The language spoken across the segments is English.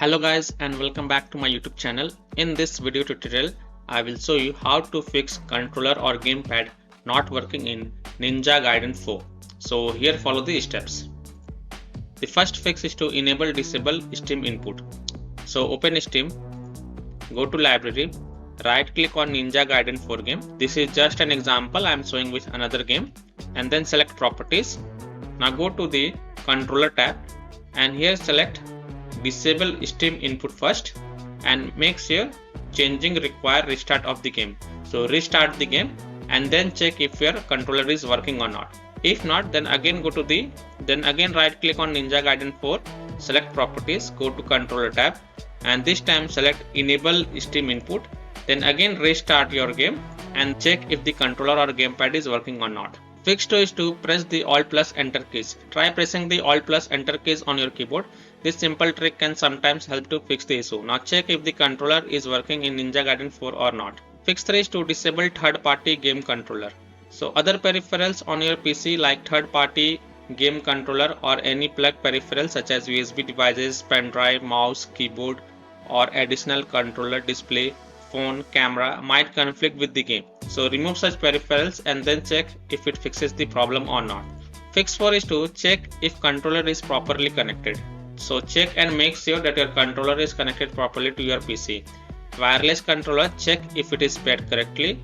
Hello guys and welcome back to my YouTube channel. In this video tutorial, I will show you how to fix controller or gamepad not working in Ninja Gaiden 4. So here follow the steps. The first fix is to enable disable Steam input. So open Steam, go to library, right click on Ninja Gaiden 4 game. This is just an example I am showing with another game, and then select properties. Now go to the controller tab and here select disable Steam input first and make sure changing require restart of the game. So restart the game and then check if your controller is working or not. If not, then again right click on Ninja Gaiden 4, select properties, go to controller tab and this time select enable Steam input. Then again restart your game and check if the controller or gamepad is working or not. Fix 2 is to press the Alt plus Enter keys. Try pressing the Alt plus Enter keys on your keyboard. This simple trick can sometimes help to fix the issue. Now check if the controller is working in Ninja Gaiden 4 or not. Fix 3 is to disable third-party game controller. So other peripherals on your PC like third-party game controller or any plug peripherals such as USB devices, pen drive, mouse, keyboard or additional controller display, phone, camera might conflict with the game. So remove such peripherals and then check if it fixes the problem or not. Fix 4 is to check if controller is properly connected. So check and make sure that your controller is connected properly to your PC. Wireless controller, check if it is paired correctly.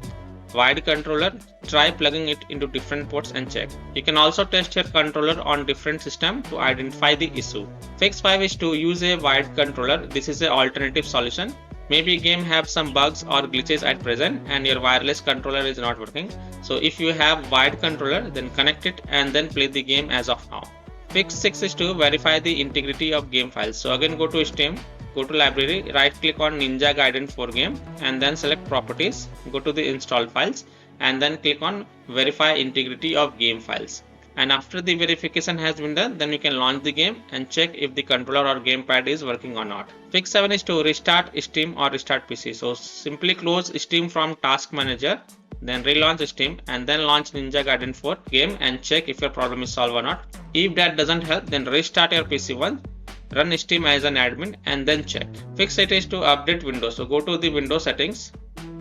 Wired controller, try plugging it into different ports and check. You can also test your controller on different systems to identify the issue. Fix 5 is to use a wired controller. This is an alternative solution. Maybe game have some bugs or glitches at present and your wireless controller is not working. So if you have wired controller, then connect it and then play the game as of now. Fix 6 is to verify the integrity of game files. So again go to Steam, go to library, right click on Ninja Gaiden 4 game and then select properties, go to the installed files and then click on verify integrity of game files. And after the verification has been done, then you can launch the game and check if the controller or gamepad is working or not. Fix 7 is to restart Steam or restart PC. So simply close Steam from task manager, then relaunch Steam and then launch Ninja Gaiden 4 game and check if your problem is solved or not. If that doesn't help, then restart your PC once, run Steam as an admin and then check. Fix 8 is to update Windows. So go to the Windows settings,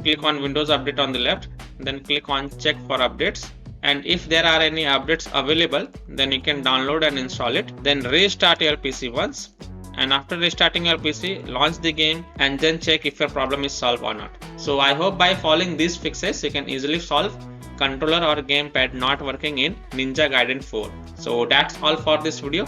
click on Windows Update on the left, then click on check for updates. And if there are any updates available, then you can download and install it. Then restart your PC once. And after restarting your PC, launch the game and then check if your problem is solved or not. So I hope by following these fixes, you can easily solve controller or gamepad not working in Ninja Gaiden 4. So that's all for this video.